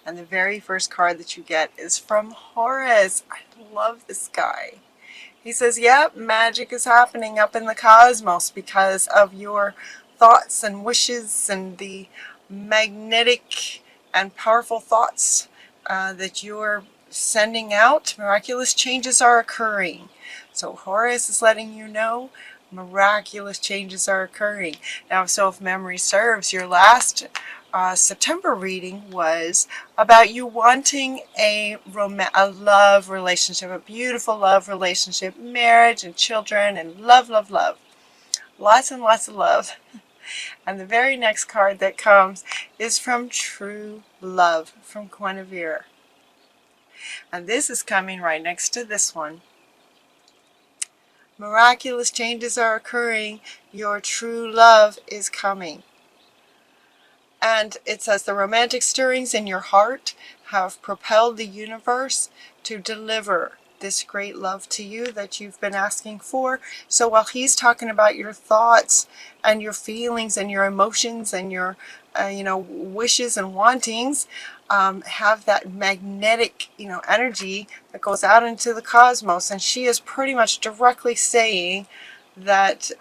And the very first card that you get is from Horus. I love this guy. He says, yep, magic is happening up in the cosmos because of your thoughts and wishes and the magnetic and powerful thoughts that you're sending out. Miraculous changes are occurring. So Horus is letting you know miraculous changes are occurring. Now, so if memory serves, your last September reading was about you wanting a love relationship, a beautiful love relationship, marriage and children and love, love, love. Lots and lots of love. And the very next card that comes is from True Love, from Guinevere. And this is coming right next to this one. Miraculous changes are occurring. Your true love is coming. And it says the romantic stirrings in your heart have propelled the universe to deliver this great love to you that you've been asking for. So while he's talking about your thoughts and your feelings and your emotions and your wishes and wantings, have that magnetic energy that goes out into the cosmos, and she is pretty much directly saying that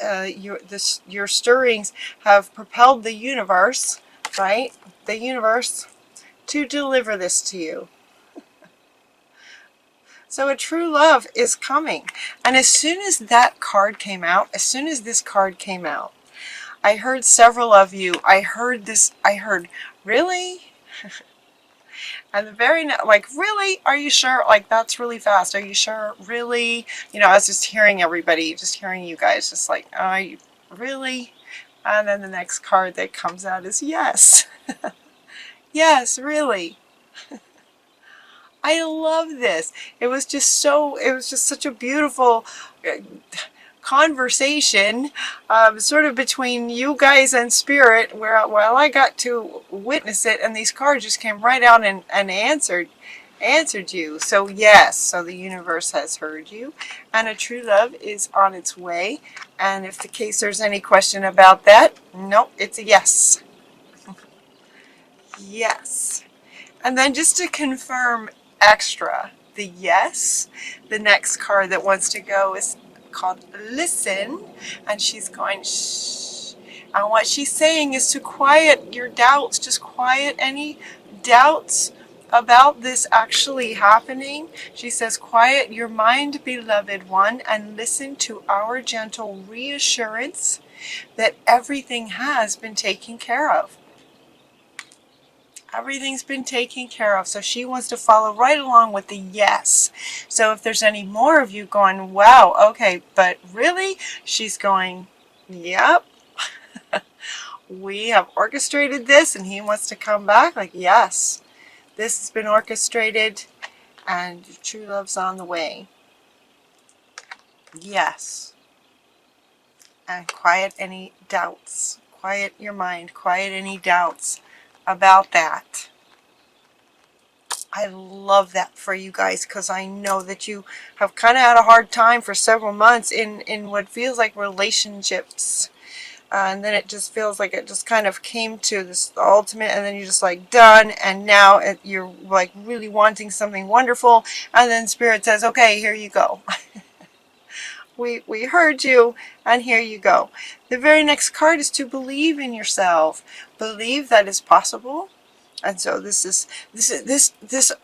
your stirrings have propelled the universe, right? The universe to deliver this to you. So a true love is coming. And as soon as that card came out, as soon as this card came out, I heard several of you, I heard, really? And the very like, really? Are you sure? Like, that's really fast. Are you sure? Really? I was just hearing everybody, just hearing you guys, just like, are you really? And then the next card that comes out is yes. Yes, really. I love this. It was just such a beautiful conversation, sort of between you guys and Spirit, while I got to witness it, and these cards just came right out and answered you. So yes, so the universe has heard you, and a true love is on its way. And if in case there's any question about that, nope, it's a yes. Yes. And then just to confirm extra the yes, the next card that wants to go is called Listen, and she's going shh. And what she's saying is to quiet your doubts, just quiet any doubts about this actually happening. She says, quiet your mind, beloved one, and listen to our gentle reassurance that everything has been taken care of. Everything's been taken care of. So she wants to follow right along with the yes. So if there's any more of you going, wow, okay, but really? She's going, yep. We have orchestrated this, and he wants to come back. Like, yes, this has been orchestrated, and true love's on the way. Yes. And quiet any doubts. Quiet your mind. Quiet any doubts about that. I love that for you guys, because I know that you have kind of had a hard time for several months in what feels like relationships, and then it just feels like it just kind of came to this ultimate, and then you're just like done, and now you're like really wanting something wonderful, and then Spirit says, okay, here you go. We heard you, and here you go. The very next card is to believe in yourself. Believe that it's possible. And so this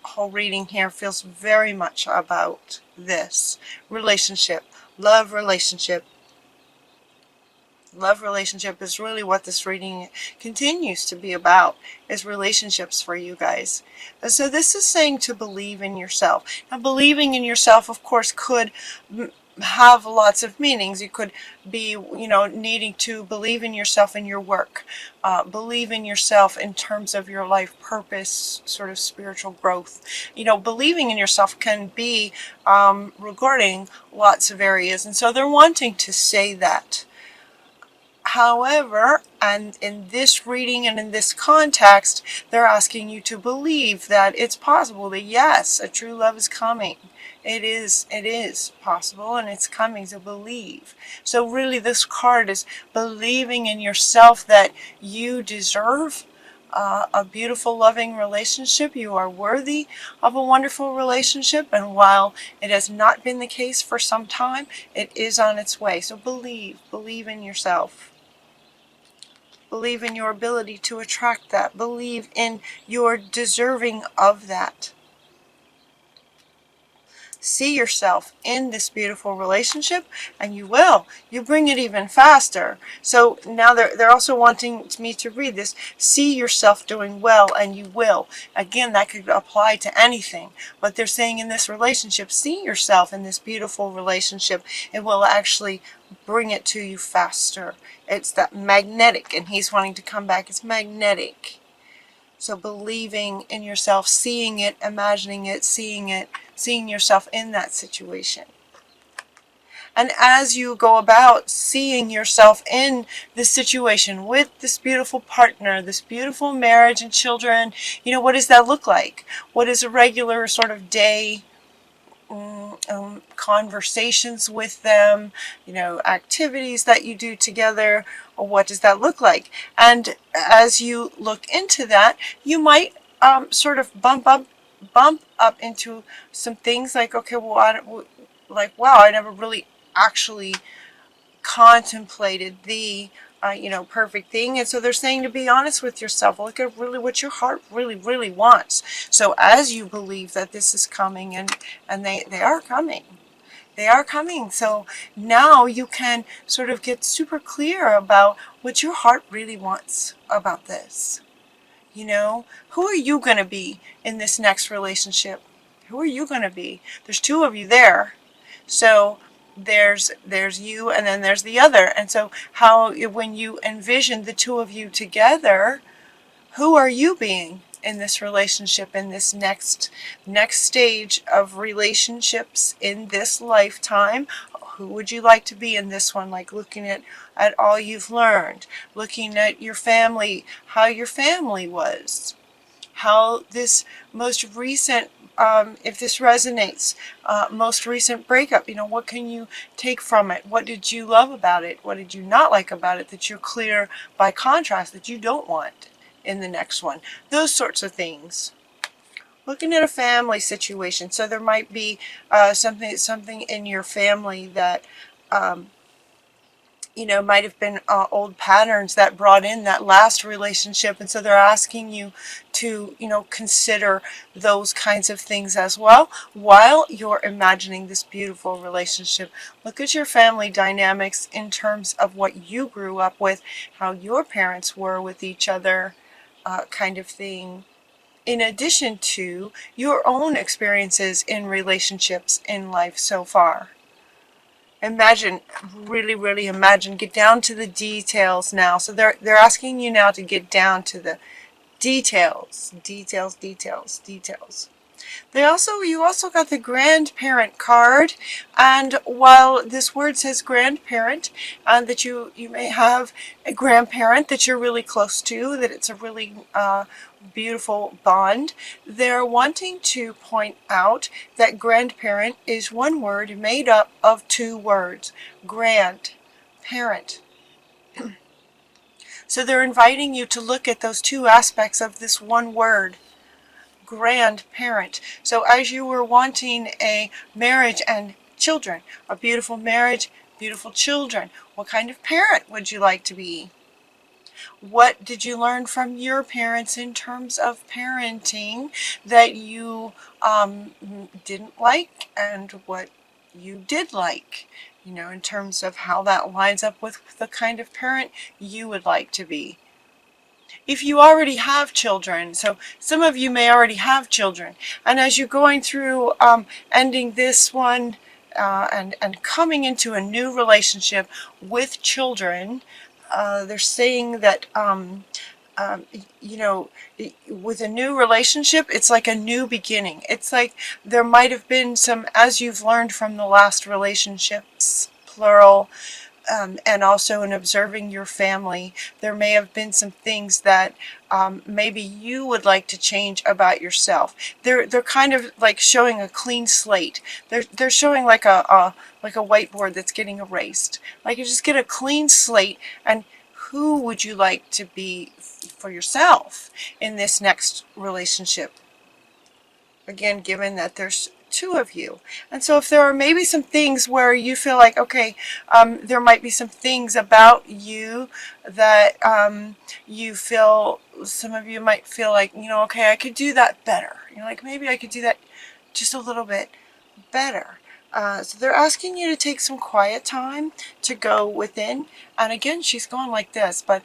whole reading here feels very much about this relationship, love relationship. Love relationship is really what this reading continues to be about, is relationships for you guys. And so this is saying to believe in yourself. Now, believing in yourself, of course, could have lots of meanings. You could be, needing to believe in yourself in your work, believe in yourself in terms of your life purpose, sort of spiritual growth. Believing in yourself can be regarding lots of areas, and so they're wanting to say that. However, and in this reading and in this context, they're asking you to believe that it's possible, that yes, a true love is coming. It is possible, and it's coming, to believe. So really this card is believing in yourself that you deserve a beautiful, loving relationship. You are worthy of a wonderful relationship, and while it has not been the case for some time, it is on its way. So believe in yourself. Believe in your ability to attract that. Believe in your deserving of that. See yourself in this beautiful relationship, and you will. You bring it even faster. So now they're also wanting me to read this. See yourself doing well, and you will. Again, that could apply to anything. But they're saying in this relationship, see yourself in this beautiful relationship. It will actually bring it to you faster. It's that magnetic, and he's wanting to come back. It's magnetic. So believing in yourself, seeing it, imagining it, seeing yourself in that situation. And as you go about seeing yourself in this situation with this beautiful partner, this beautiful marriage and children, what does that look like? What is a regular sort of day conversations with them, activities that you do together, or what does that look like? And as you look into that, you might sort of bump up into some things like, okay, well, wow, I never really actually contemplated the perfect thing. And so they're saying to be honest with yourself. Look at really what your heart really wants. So as you believe that this is coming, and they are coming. They are coming. So now you can sort of get super clear about what your heart really wants about this. Who are you going to be in this next relationship? Who are you going to be? There's two of you there. So there's you, and then there's the other. And so when you envision the two of you together, who are you being in this relationship, in this next stage of relationships in this lifetime? Who would you like to be in this one? Like looking at all you've learned, looking at your family, how your family was, how this most recent, if this resonates, most recent breakup, what can you take from it? What did you love about it? What did you not like about it that you're clear by contrast that you don't want in the next one? Those sorts of things. Looking at a family situation. So there might be something in your family that might have been old patterns that brought in that last relationship, and so they're asking you to consider those kinds of things as well while you're imagining this beautiful relationship. Look at your family dynamics in terms of what you grew up with, how your parents were with each other, kind of thing, in addition to your own experiences in relationships in life so far. Imagine, really imagine, get down to the details now. So they're asking you now to get down to the details. You also got the grandparent card, and while this word says grandparent, and that you may have a grandparent that you're really close to, that it's a really beautiful bond, they're wanting to point out that grandparent is one word made up of two words, grandparent. So they're inviting you to look at those two aspects of this one word, grandparent. So as you were wanting a marriage and children, a beautiful marriage, beautiful children, what kind of parent would you like to be? What did you learn from your parents in terms of parenting that you didn't like, and what you did like? In terms of how that lines up with the kind of parent you would like to be. If you already have children, so some of you may already have children, and as you're going through ending this one and coming into a new relationship with children, they're saying that with a new relationship, it's like a new beginning. It's like there might have been some, as you've learned from the last relationships, plural, and also in observing your family, there may have been some things that maybe you would like to change about yourself. They're kind of like showing a clean slate. They're showing like a whiteboard that's getting erased. Like you just get a clean slate, and who would you like to be for yourself in this next relationship? Again, given that there's two of you. And so if there are maybe some things where you feel like, okay, there might be some things about you that you feel, some of you might feel like, you know, okay, I could do that better. You know, like maybe I could do that just a little bit better. So they're asking you to take some quiet time to go within. And again, she's going like this, but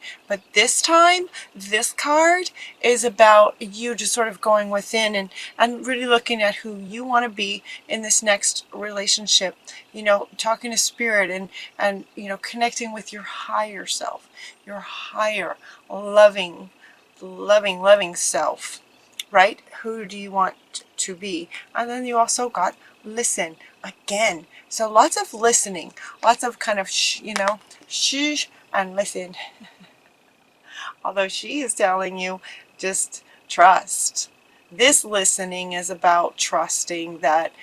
this time, this card is about you just sort of going within and really looking at who you want to be in this next relationship. You know, talking to spirit and you know, connecting with your higher self, your higher loving self, right? Who do you want to be? And then you also got listen again. So lots of listening, lots of kind of you know, shh and listen. Although she is telling you just trust. This listening is about trusting that,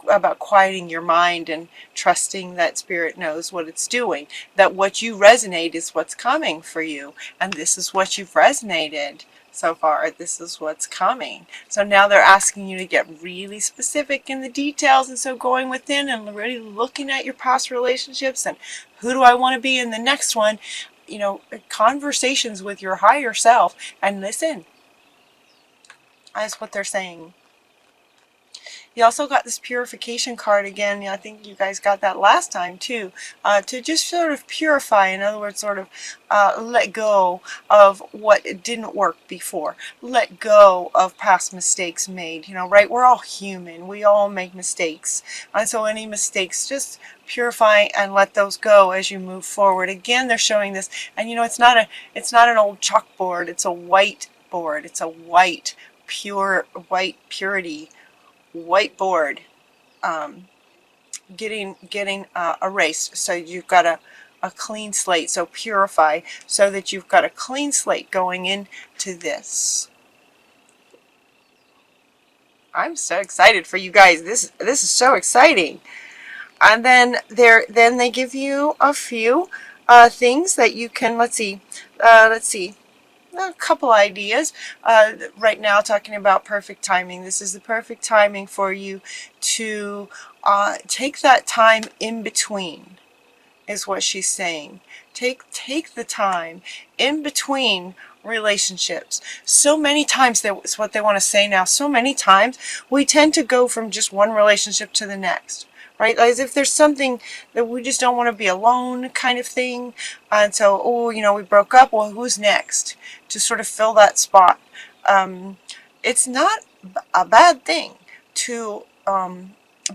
about quieting your mind and trusting that spirit knows what it's doing, that what you resonate is what's coming for you, and this is what you've resonated so far. This is what's coming. So now they're asking you to get really specific in the details, and so going within and really looking at your past relationships and who do I want to be in the next one, you know, conversations with your higher self, and listen. That's what they're saying. You also got this purification card again. I think you guys got that last time too. To just sort of purify, in other words, sort of let go of what didn't work before. Let go of past mistakes made. You know, right? We're all human. We all make mistakes. And so any mistakes, just purify and let those go as you move forward. Again, they're showing this. And you know, it's not an old chalkboard. It's a white board. It's a white, pure, white purity whiteboard, getting erased. So you've got a clean slate. So purify, so that you've got a clean slate going into this. I'm so excited for you guys. This is so exciting. And then they give you a few things that you can, let's see, a couple ideas. Right now, talking about perfect timing. This is the perfect timing for you to take that time in between, is what she's saying. Take the time in between relationships. So many times, that's what they want to say now, so many times we tend to go from just one relationship to the next. Right? As if there's something that we just don't want to be alone kind of thing. And so, oh, you know, we broke up. Well, who's next? To sort of fill that spot. It's not a bad thing to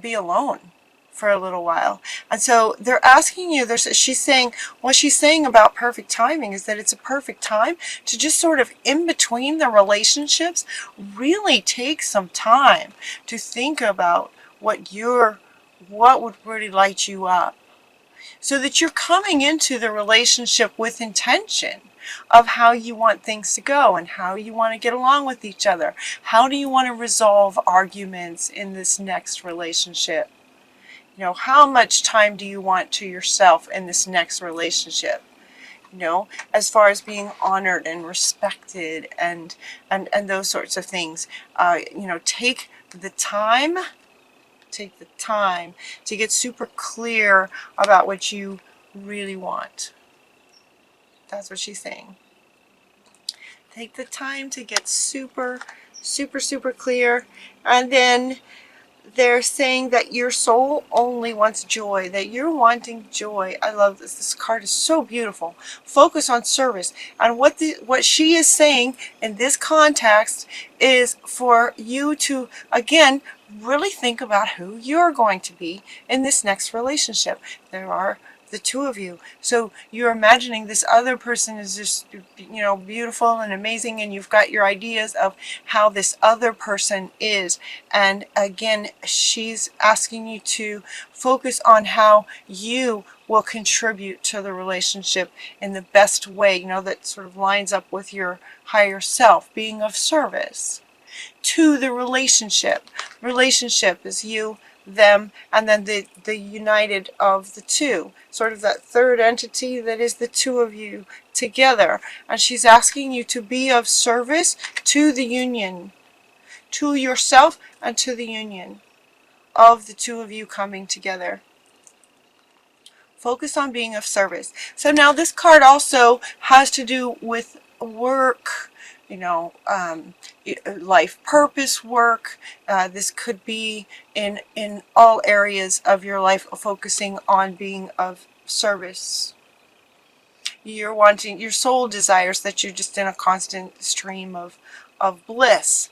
be alone for a little while. And so they're asking you, she's saying, what she's saying about perfect timing is that it's a perfect time to just sort of in between the relationships, really take some time to think about what would really light you up, so that you're coming into the relationship with intention of how you want things to go and how you want to get along with each other. How do you want to resolve arguments in this next relationship? You know, how much time do you want to yourself in this next relationship? You know, as far as being honored and respected and those sorts of things. You know, take the time to get super clear about what you really want. That's what she's saying. Take the time to get super clear. And then they're saying that your soul only wants joy, that you're wanting joy. I love this. This card is so beautiful. Focus on service. And what she is saying in this context is for you to, again, really think about who you're going to be in this next relationship. There are the two of you. So you're imagining this other person is just, you know, beautiful and amazing, and you've got your ideas of how this other person is. And again, she's asking you to focus on how you will contribute to the relationship in the best way, you know, that sort of lines up with your higher self, being of service to the relationship. Relationship is you them, and then the united of the two, sort of that third entity that is the two of you together. And she's asking you to be of service to the union, to yourself and to the union of the two of you coming together. Focus on being of service. So now this card also has to do with work, life purpose work. This could be in all areas of your life, focusing on being of service. You're wanting, your soul desires that you're just in a constant stream of bliss.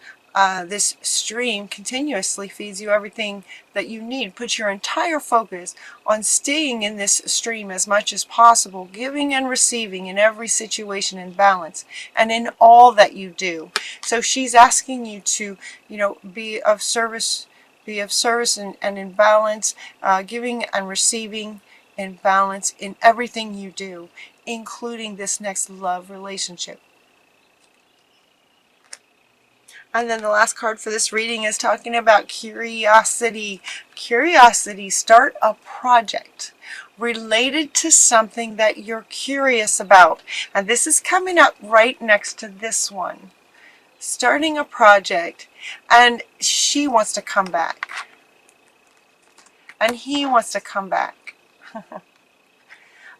This stream continuously feeds you everything that you need. Put your entire focus on staying in this stream as much as possible, giving and receiving in every situation in balance and in all that you do. So she's asking you to, be of service, and in balance, giving and receiving in balance in everything you do, including this next love relationship. And then the last card for this reading is talking about curiosity. Curiosity, start a project related to something that you're curious about. And this is coming up right next to this one. Starting a project, and she wants to come back. And he wants to come back.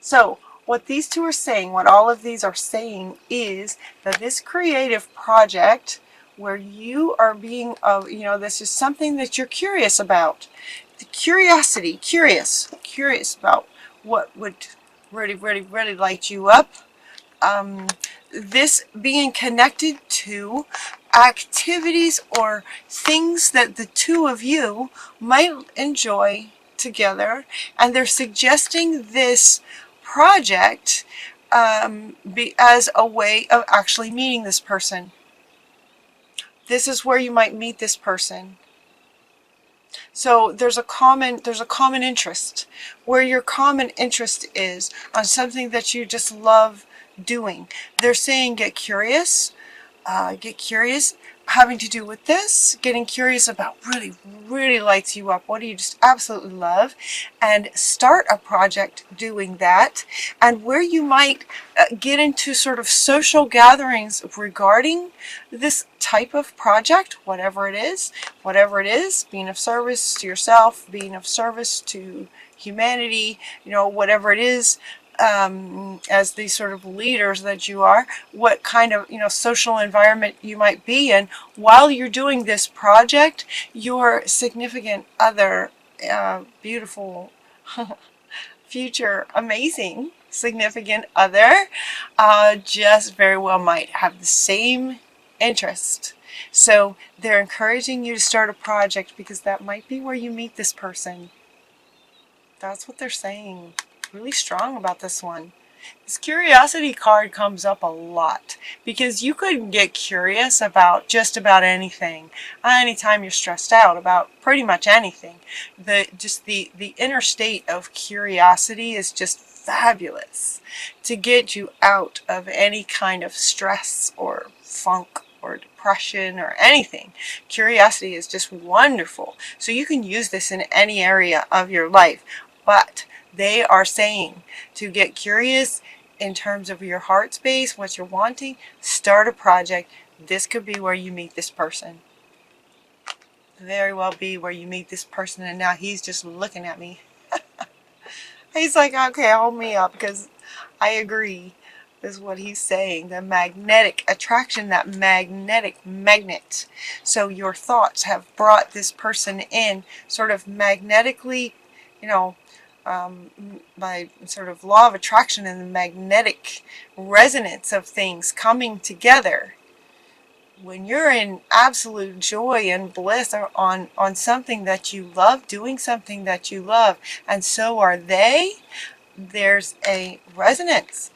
So, what these two are saying, what all of these are saying, is that this creative project where you are being this is something that you're curious about. The curiosity, curious about what would really, really, really light you up. This being connected to activities or things that the two of you might enjoy together, and they're suggesting this project be as a way of actually meeting this person. This is where you might meet this person. So there's a common interest, where your common interest is on something that you just love doing. They're saying get curious, having to do with this, getting curious about really, really lights you up. What do you just absolutely love? And start a project doing that. And where you might get into sort of social gatherings regarding this type of project, whatever it is, being of service to yourself, being of service to humanity, whatever it is, as the sort of leaders that you are, what kind of social environment you might be in while you're doing this project. Your significant other, beautiful future amazing significant other, just very well might have the same interest. So they're encouraging you to start a project because that might be where you meet this person. That's what they're saying. Really strong about this one. This curiosity card comes up a lot because you could get curious about just about anything. Anytime you're stressed out about pretty much anything, the inner state of curiosity is just fabulous to get you out of any kind of stress or funk or depression or anything. Curiosity is just wonderful. So you can use this in any area of your life, but they are saying to get curious in terms of your heart space, what you're wanting, start a project. This could be where you meet this person. Very well be where you meet this person, and now he's just looking at me. He's like, okay, hold me up, because I agree is what he's saying. The magnetic attraction, that magnetic magnet. So your thoughts have brought this person in sort of magnetically, by sort of law of attraction and the magnetic resonance of things coming together. When you're in absolute joy and bliss on something that you love, doing something that you love, and so are they, there's a resonance.